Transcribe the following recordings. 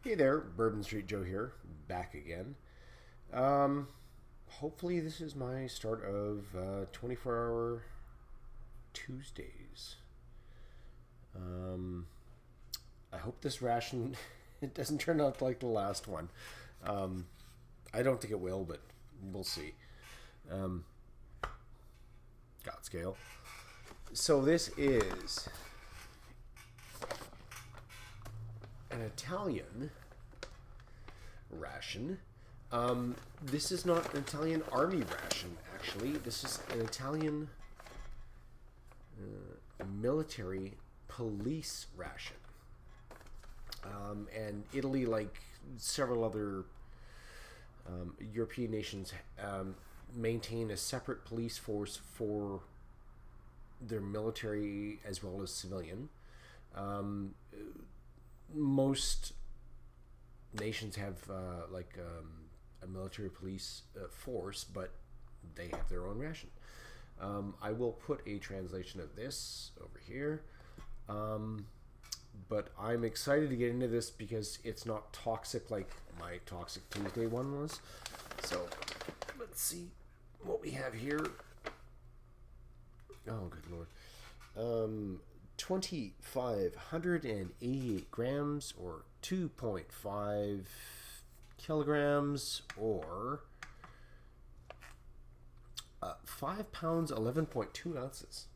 Hey there, Bourbon Street Joe here, back again. Hopefully this is my start of 24-hour Tuesdays. I hope this ration it doesn't turn out like the last one. I don't think it will, but we'll see. God scale. So this is an Italian ration. This is not an Italian army ration, actually. This is an Italian military police ration. And Italy, like several other European nations, maintain a separate police force for their military as well as civilian. Most nations have a military police force, but they have their own ration. I will put a translation of this over here. But I'm excited to get into this because it's not toxic like my Toxic Tuesday one was. So let's see what we have here. Oh, good Lord. 2,588 grams or 2.5 kilograms or 5 pounds, 11.2 ounces.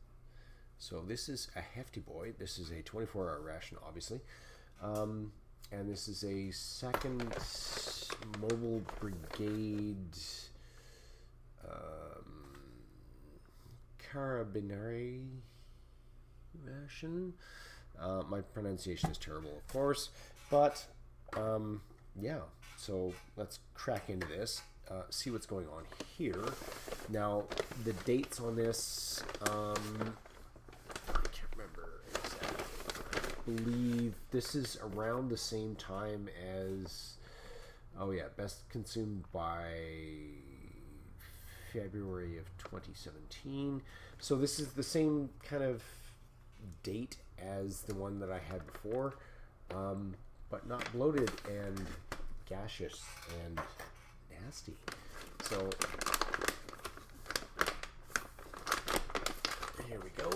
So this is a hefty boy. This is a 24-hour ration, obviously. And this is a 2nd Mobile Brigade Carabinieri ration. My pronunciation is terrible, of course. But, yeah. So let's crack into this. See what's going on here. Now, the dates on this... believe this is around the same time as best consumed by February of 2017. So this is the same kind of date as the one that I had before, but not bloated and gaseous and nasty. So here we go.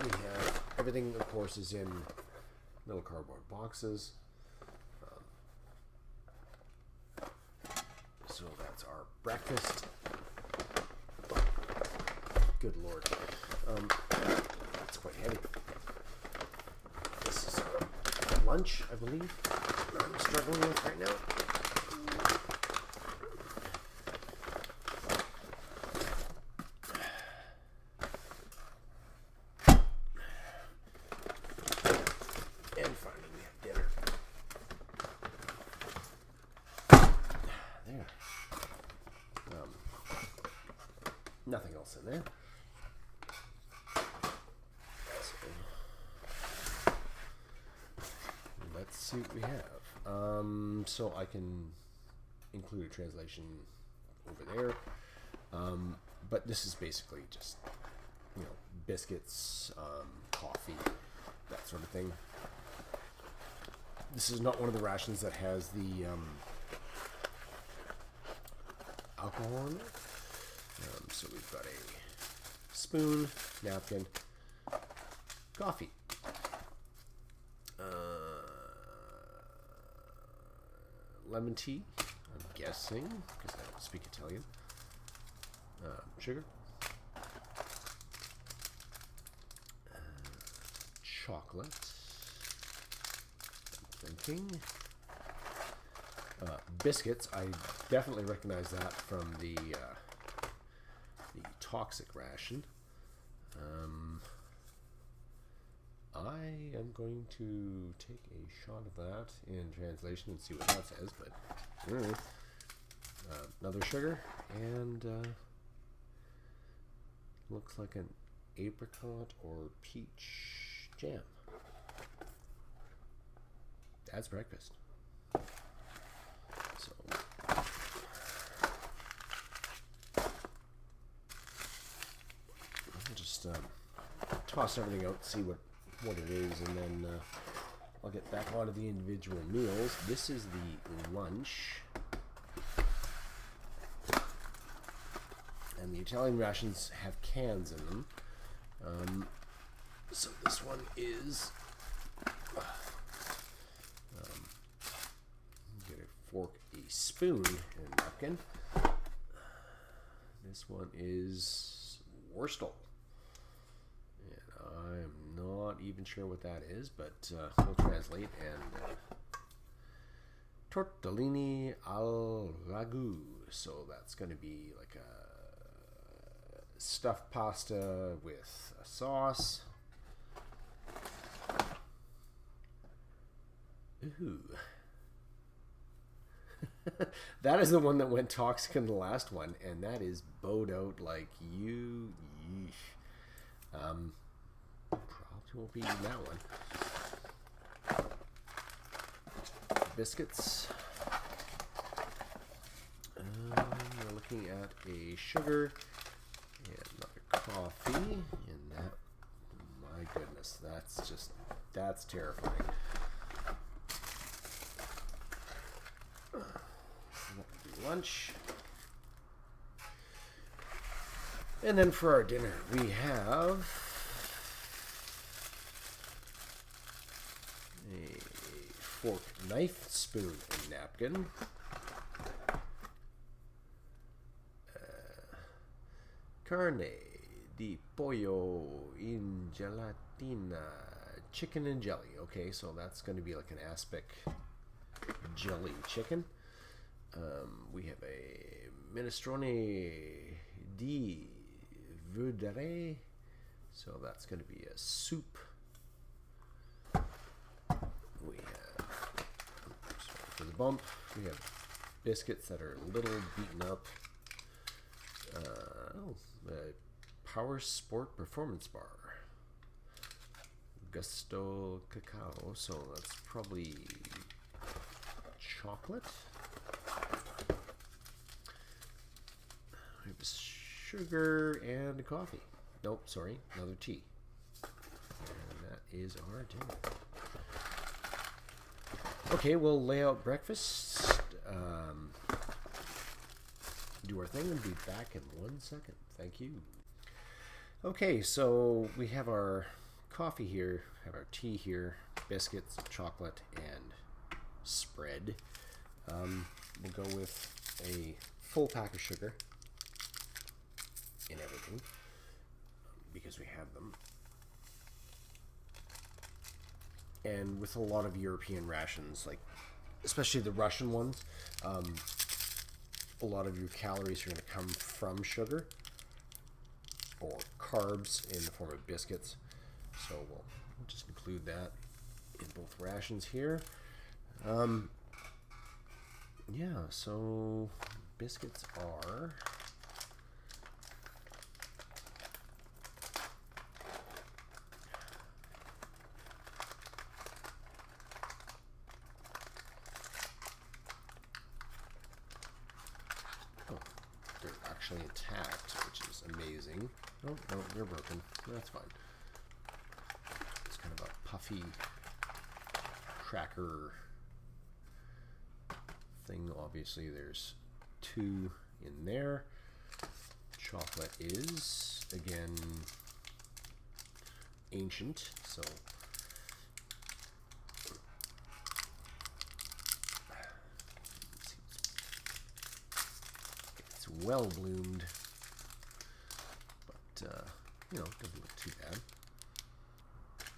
We have everything, of course, is in little cardboard boxes. So that's our breakfast. Good Lord. That's quite heavy. This is our lunch, I believe. I'm struggling with right now. Nothing else in there. So, let's see what we have. So I can include a translation over there. But this is basically just, biscuits, coffee, that sort of thing. This is not one of the rations that has the alcohol in it. So we've got a spoon, napkin, coffee, lemon tea, I'm guessing, because I don't speak Italian, sugar, chocolate, I'm thinking, biscuits. I definitely recognize that from the Toxic ration. I am going to take a shot of that in translation and see what that says, but another sugar and looks like an apricot or peach jam. That's breakfast. So toss everything out, see what it is, and then I'll get back onto the individual meals. This is the lunch. And the Italian rations have cans in them. So this one is... get a fork, a spoon, and a napkin. This one is Wurstel. And I'm not even sure what that is, but we'll translate. And tortellini al ragu. So that's going to be like a stuffed pasta with a sauce. Ooh. That is the one that went toxic in the last one, and that is bowed out like you. Yeesh. Probably won't be eating that one. Biscuits. We're looking at a sugar and another coffee, and that, my goodness, that's terrifying. Lunch. And then for our dinner, we have a fork, knife, spoon, and napkin. Carne di pollo in gelatina, chicken and jelly. Okay, so that's going to be like an aspic jelly chicken. We have a minestrone di verdure, so that's going to be a soup. We have, sorry for the bump, we have biscuits that are a little beaten up. The Power Sport Performance Bar. Gusto cacao, so that's probably chocolate. We have sugar and coffee. Nope, sorry, another tea. And that is our dinner. Okay, we'll lay out breakfast, do our thing, and be back in 1 second. Thank you. Okay, so we have our coffee here, have our tea here, biscuits, chocolate, and spread. We'll go with a full pack of sugar in everything because we have them. And with a lot of European rations, like especially the Russian ones, a lot of your calories are going to come from sugar or carbs in the form of biscuits. So we'll just include that in both rations here. Yeah, so biscuits are they're actually intact, which is amazing. Oh, no, they're broken. That's fine. It's kind of a puffy cracker thing. Obviously, there's 2 in there. Chocolate is, again, ancient, so it's well bloomed, but you know, doesn't look too bad.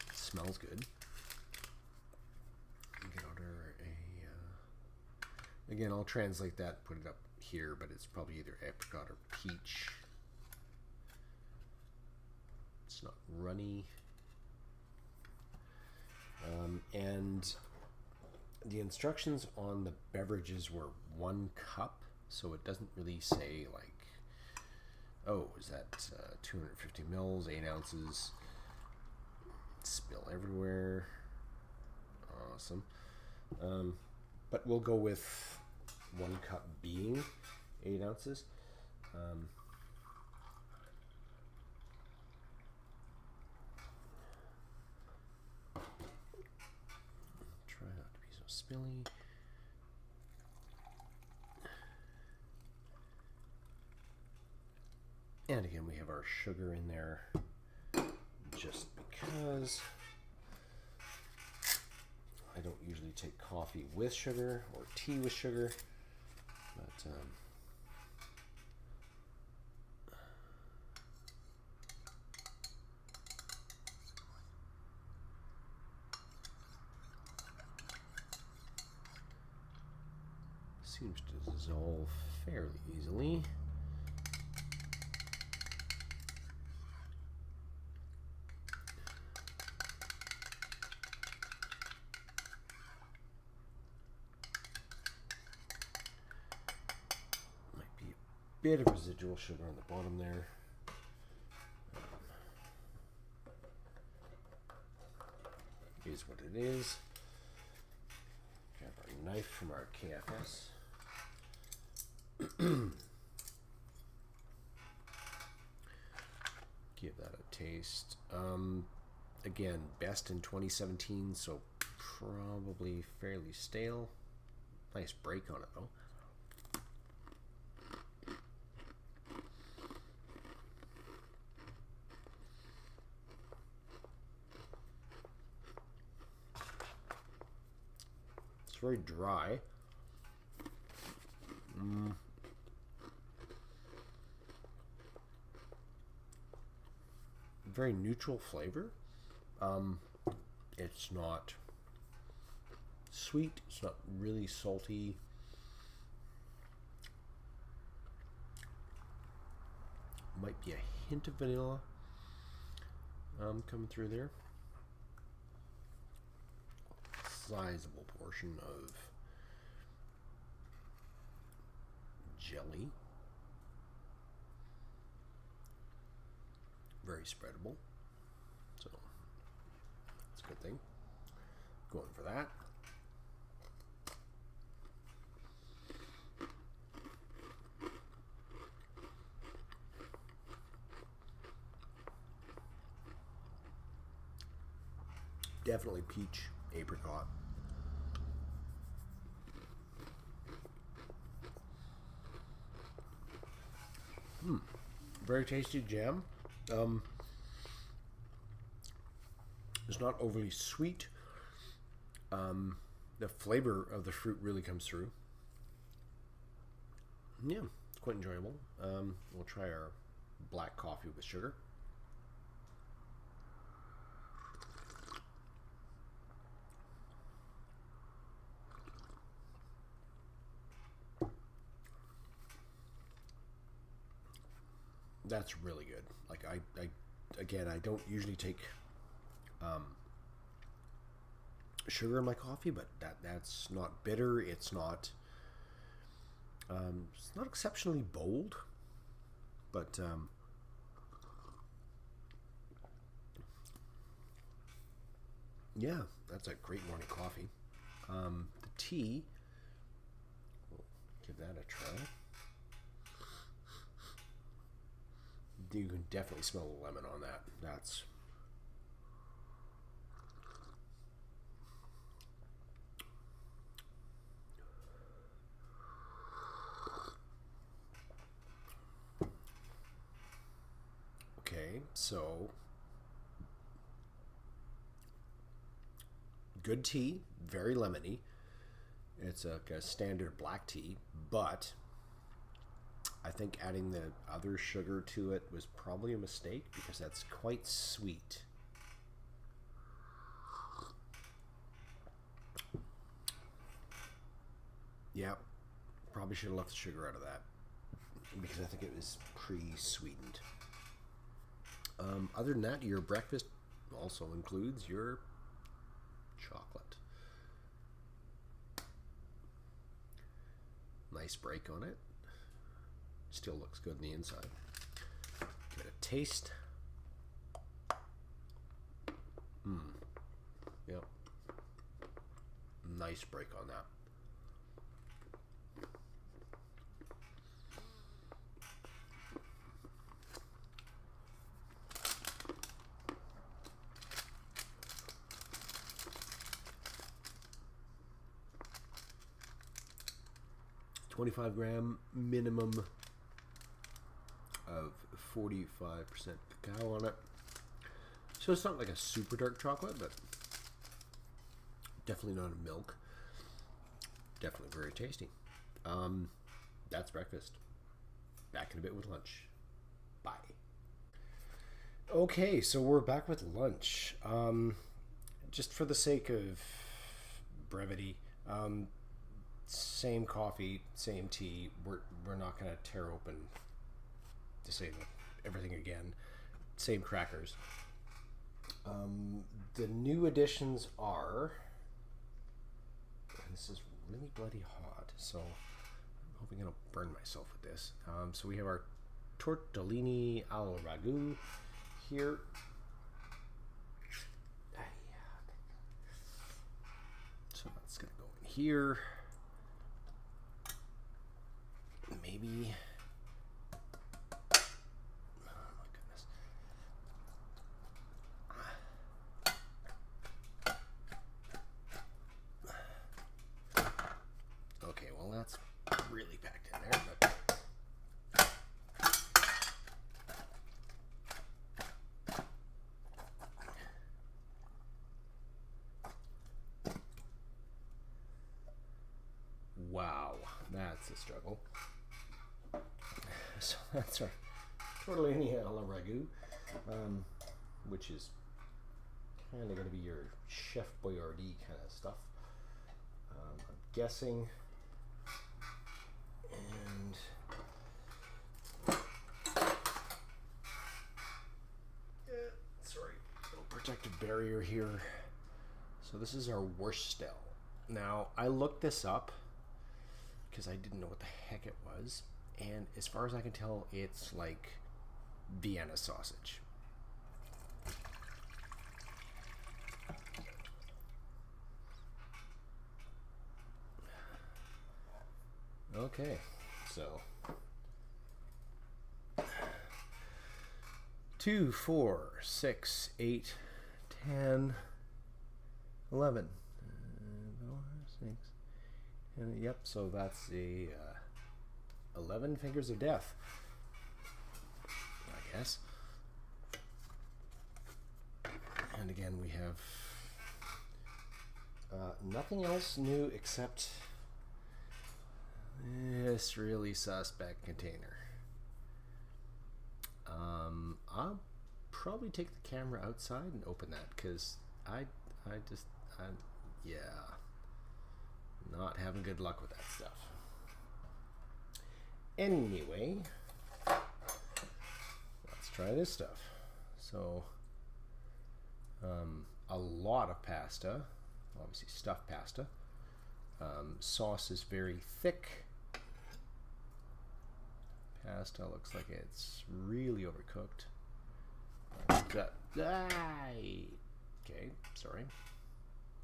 It smells good. Get order a again, I'll translate that and put it up here, but it's probably either apricot or peach. It's not runny. And the instructions on the beverages were 1 cup, so it doesn't really say like, oh, is that 250 mils, 8 ounces, spill everywhere. Awesome. But we'll go with 1 cup being 8 ounces. spilly. And again, we have our sugar in there just because I don't usually take coffee with sugar or tea with sugar, but seems to dissolve fairly easily. Bit of residual sugar on the bottom there. Is what it is. Grab our knife from our KFS. Give that a taste. Again, best in 2017, so probably fairly stale. Nice break on it though. Very dry. Very neutral flavor. It's not sweet. It's not really salty. Might be a hint of vanilla coming through there. Sizable portion of jelly. Very spreadable. So that's a good thing. Going for that. Definitely peach, apricot. Very tasty jam. It's not overly sweet. The flavor of the fruit really comes through. Yeah, it's quite enjoyable. We'll try our black coffee with sugar. That's really good. Like I don't usually take sugar in my coffee, but that's not bitter. It's not exceptionally bold, but yeah, that's a great morning coffee. The tea, we'll give that a try. You can definitely smell the lemon on that. That's okay. So good tea, very lemony. It's a standard black tea, but I think adding the other sugar to it was probably a mistake because that's quite sweet. Yeah, probably should have left the sugar out of that because I think it was pre-sweetened. Other than that, your breakfast also includes your chocolate. Nice break on it. Still looks good on the inside. Give it a taste. Yep. Nice break on that. 25 gram minimum of 45% cacao on it. So it's not like a super dark chocolate, but definitely not a milk. Definitely very tasty. That's breakfast. Back in a bit with lunch. Bye. Okay, so we're back with lunch. Just for the sake of brevity, same coffee, same tea. We're not going to tear open to say everything again. Same crackers. The new additions are, and this is really bloody hot, so I'm hoping I don't burn myself with this. So we have our tortellini al ragu here. So that's gonna go in here. Maybe. Oh my goodness. Okay, well that's really packed in there, but wow, that's a struggle. So that's our tortellini alla ragu, which is kind of going to be your Chef Boyardee kind of stuff. I'm guessing. And sorry, little protective barrier here. So this is our Worcester. Now I looked this up because I didn't know what the heck it was, and as far as I can tell, it's like Vienna sausage. Okay, so 2, 4, 6, 8, 10, 11. 4, 6, and yep, so that's a 11 fingers of death, I guess. And again, we have nothing else new except this really suspect container. I'll probably take the camera outside and open that because I'm yeah, not having good luck with that stuff. Anyway, let's try this stuff. So, a lot of pasta, obviously stuffed pasta. Sauce is very thick. Pasta looks like it's really overcooked. Okay, sorry.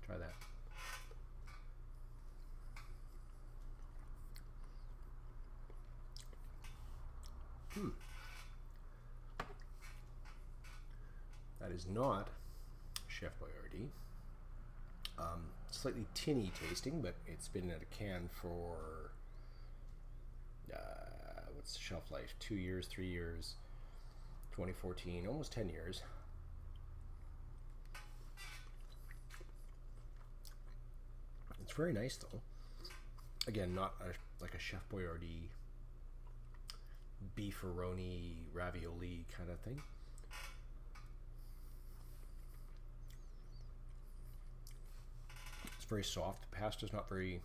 Try that. That is not Chef Boyardee. Slightly tinny tasting, but it's been in a can for what's the shelf life? 2 years, 3 years, 2014, almost 10 years. It's very nice though. Again, not like a Chef Boyardee beefaroni ravioli kind of thing. It's very soft. The pasta's not very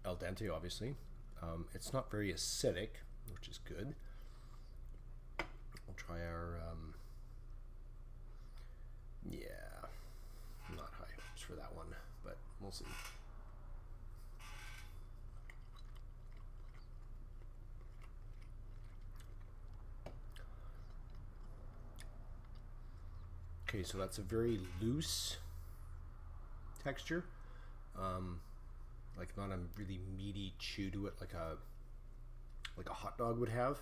al dente, obviously. It's not very acidic, which is good. We'll try our yeah, not high hopes for that one, but we'll see. Okay, so that's a very loose texture, like not a really meaty chew to it, like a hot dog would have.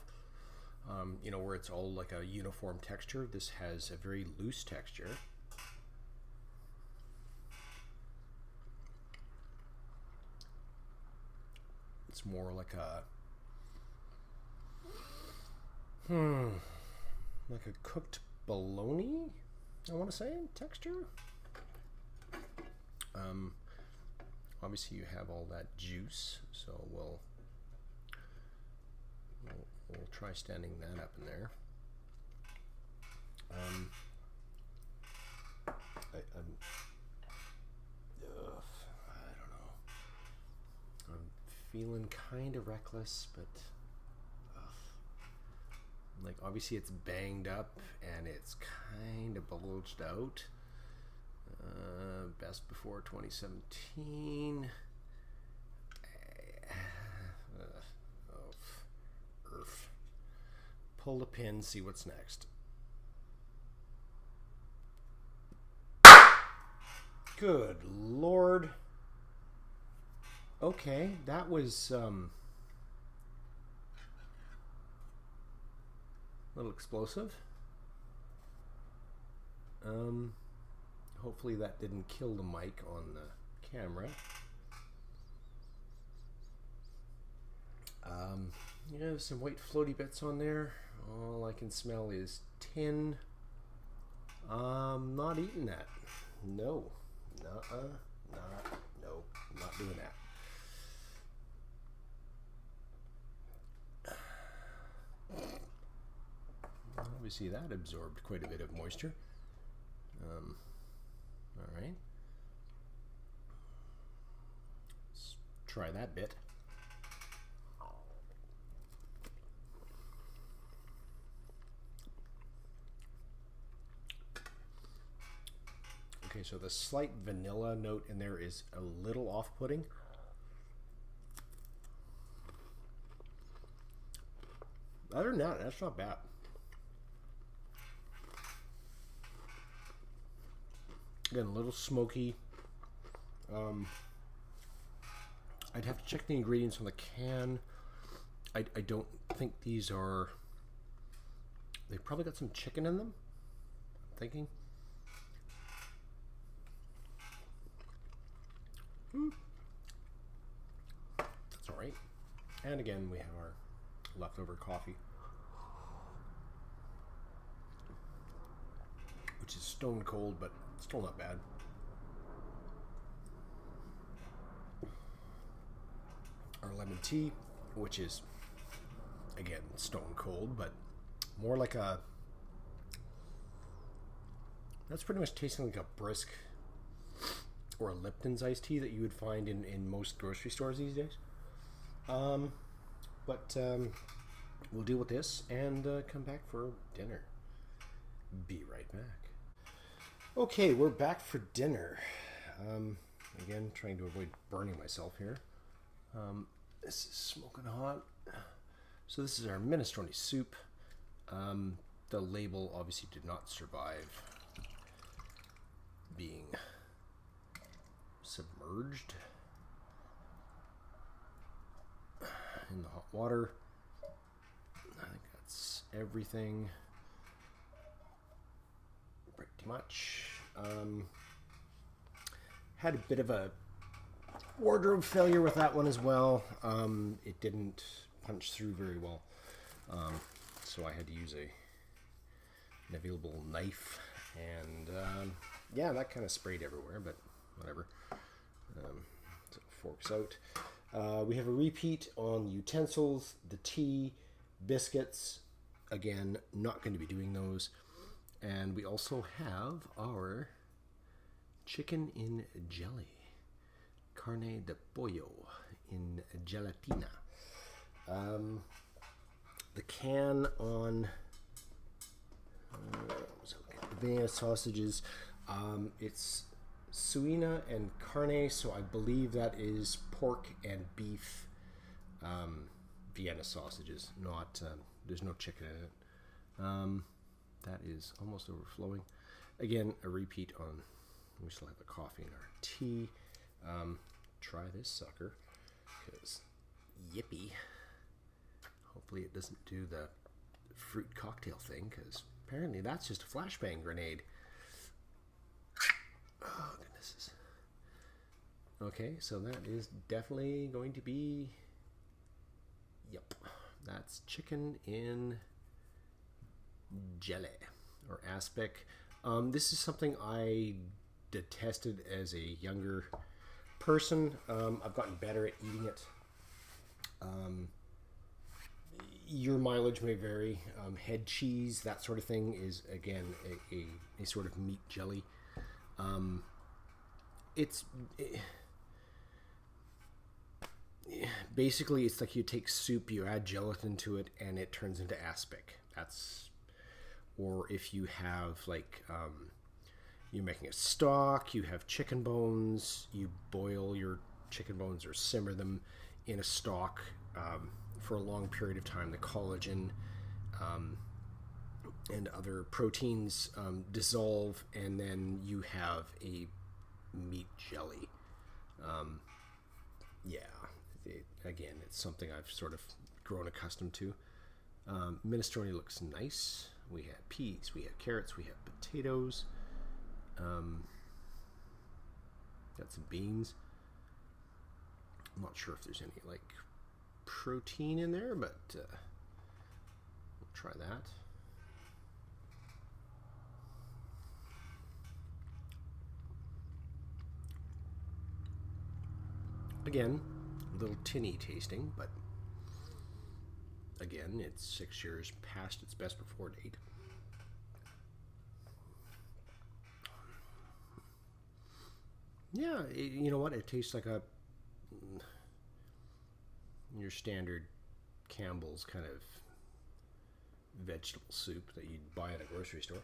You know, where it's all like a uniform texture. This has a very loose texture. it's more like a like a cooked bologna, I want to say, texture. Obviously you have all that juice, so we'll try standing that up in there. I don't know. I'm feeling kind of reckless, but like obviously it's banged up and it's kind of bulged out. Best before 2017. Pull the pin, see what's next. Good Lord. Okay, that was a little explosive. Hopefully that didn't kill the mic on the camera. Yeah, there's some white floaty bits on there. All I can smell is tin. Not eating that. No. No, not doing that. Obviously that absorbed quite a bit of moisture. All right. Let's try that bit. Okay, so the slight vanilla note in there is a little off-putting. Other than that, that's not bad. Again, a little smoky. I'd have to check the ingredients on the can. I don't think these are... They've probably got some chicken in them, I'm thinking. That's alright. And again, we have our leftover coffee, which is stone cold, but still not bad. Our lemon tea, which is, again, stone cold, but more like a... That's pretty much tasting like a brisk or a Lipton's iced tea that you would find in most grocery stores these days. But we'll deal with this and come back for dinner. Be right back. Okay, we're back for dinner. Again, trying to avoid burning myself here. This is smoking hot. So this is our minestrone soup. The label obviously did not survive being submerged in the hot water. I think that's everything pretty much. Had a bit of a wardrobe failure with that one as well. It didn't punch through very well, so I had to use an available knife, and yeah, that kind of sprayed everywhere, but whatever. So it forks out. We have a repeat on the utensils, the tea, biscuits. Again, not going to be doing those. And we also have our chicken in jelly, carne de pollo in gelatina. The can on vanilla sausages, it's suina and carne, so I believe that is pork and beef Vienna sausages. Not there's no chicken in it. That is almost overflowing. Again, a repeat on. We still have the coffee and our tea. Try this sucker, because yippee. Hopefully it doesn't do the fruit cocktail thing, because apparently that's just a flashbang grenade. Oh, goodness. Okay, so that is definitely going to be That's chicken in jelly or aspic. This is something I detested as a younger person. I've gotten better at eating it. Your mileage may vary. Head cheese, that sort of thing, is again a sort of meat jelly. Basically it's like you take soup, you add gelatin to it, and it turns into aspic. Or if you have like you're making a stock, you have chicken bones, you boil your chicken bones or simmer them in a stock for a long period of time. The collagen and other proteins dissolve, and then you have a meat jelly. Again, it's something I've sort of grown accustomed to. Minestrone looks nice. We have peas, we have carrots, we have potatoes. Got some beans. I'm not sure if there's any like protein in there, but we'll try that. Again, a little tinny tasting, but again, it's 6 years past its best before date. Yeah, you know what? It tastes like your standard Campbell's kind of vegetable soup that you'd buy at a grocery store.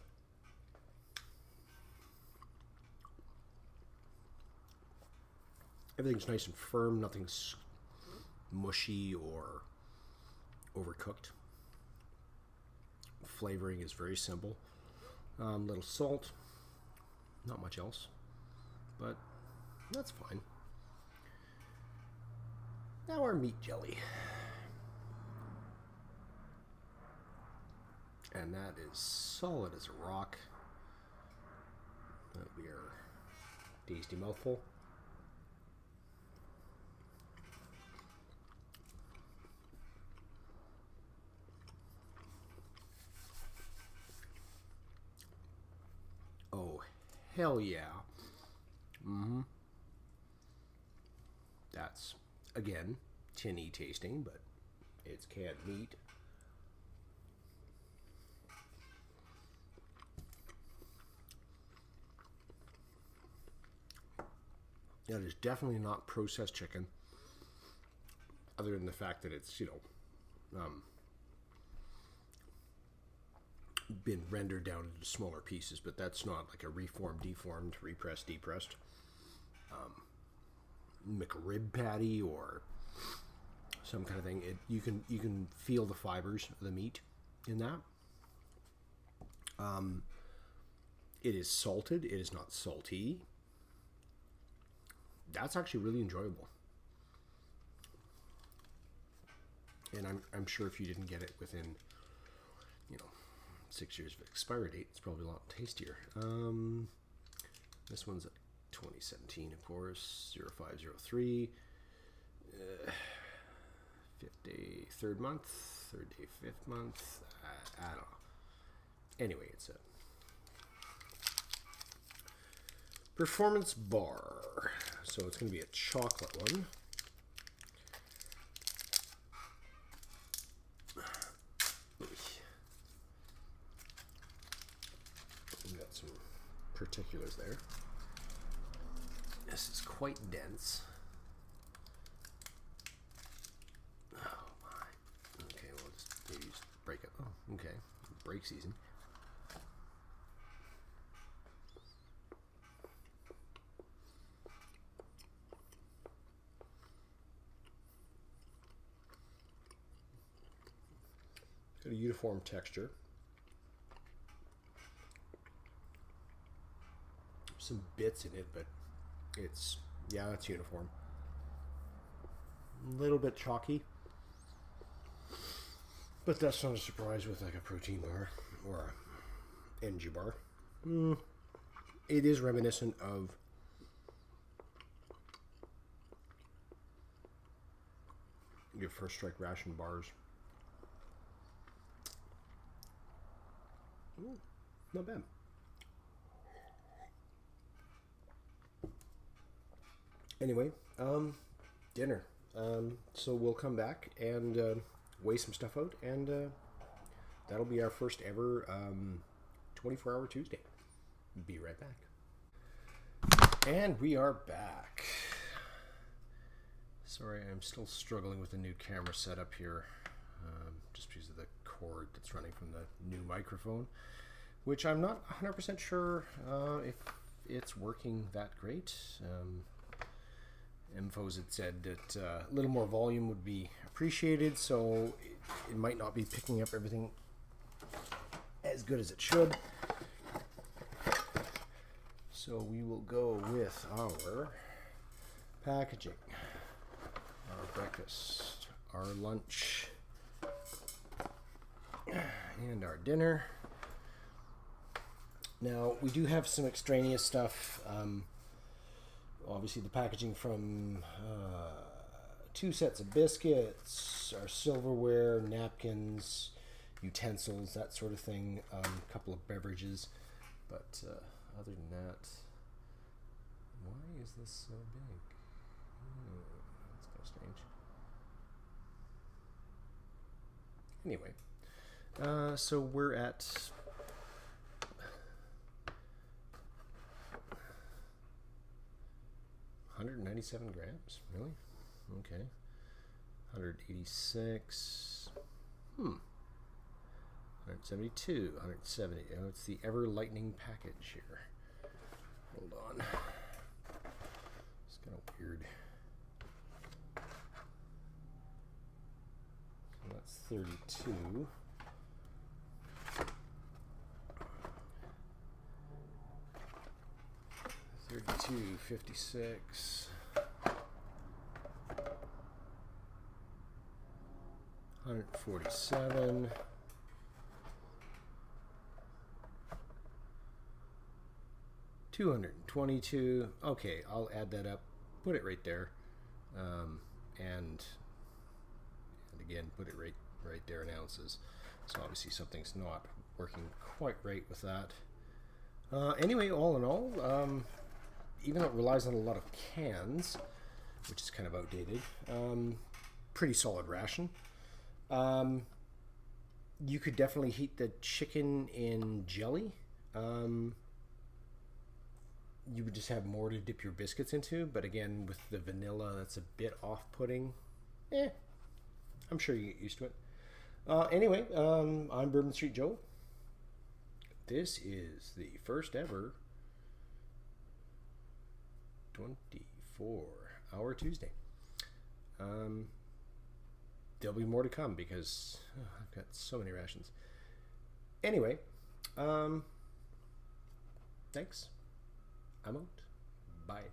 Everything's nice and firm. Nothing's mushy or overcooked. Flavoring is very simple. Little salt. Not much else. But that's fine. Now our meat jelly. And that is solid as a rock. That'll be our tasty mouthful. Oh, hell yeah. That's, again, tinny tasting, but it's canned meat. That is definitely not processed chicken, other than the fact that it's, been rendered down into smaller pieces, but that's not like a reformed, deformed, repressed, depressed McRib patty or some kind of thing. You can feel the fibers of the meat in that. It is salted. It is not salty. That's actually really enjoyable. And I'm sure if you didn't get it within 6 years of expiry date, it's probably a lot tastier. This one's a 2017, of course, 0503. 5th day, 3rd month, 3rd day, 5th month. I don't know. Anyway, it's a performance bar. So it's going to be a chocolate one. We got some particulars there. This is quite dense. Oh my. Okay, we'll just break it. Oh, okay. Break season. Got a uniform texture. Some bits in it, but it's uniform. A little bit chalky, but that's not a surprise with like a protein bar or a energy bar. It is reminiscent of your First Strike ration bars Ooh, not bad. Anyway, dinner. So we'll come back and weigh some stuff out, and that'll be our first ever 24-hour Tuesday. Be right back. And we are back. Sorry, I'm still struggling with the new camera setup here, just because of the cord that's running from the new microphone, which I'm not 100% sure if it's working that great. Infos had said that a little more volume would be appreciated, so it might not be picking up everything as good as it should. So we will go with our packaging, our breakfast, our lunch, and our dinner. Now, we do have some extraneous stuff. Obviously, the packaging from 2 sets of biscuits, our silverware, napkins, utensils, that sort of thing, a couple of beverages. But other than that, why is this so big? That's kind of strange. Anyway, so we're at 197 grams, really? Okay. 186. 172, 170. Oh, it's the ever lightening package here. Hold on. It's kind of weird. So that's 32. $32, $56. 147. 222. Okay, I'll add that up. Put it right there, and again, put it right there in ounces. So obviously something's not working quite right with that. Anyway, all in all, even though it relies on a lot of cans, which is kind of outdated, pretty solid ration. You could definitely heat the chicken in jelly. You would just have more to dip your biscuits into, but again, with the vanilla, that's a bit off-putting. I'm sure you get used to it. Anyway, I'm Bourbon Street Joe. This is the first ever 24-hour Tuesday. There'll be more to come because I've got so many rations. Anyway, thanks. I'm out. Bye.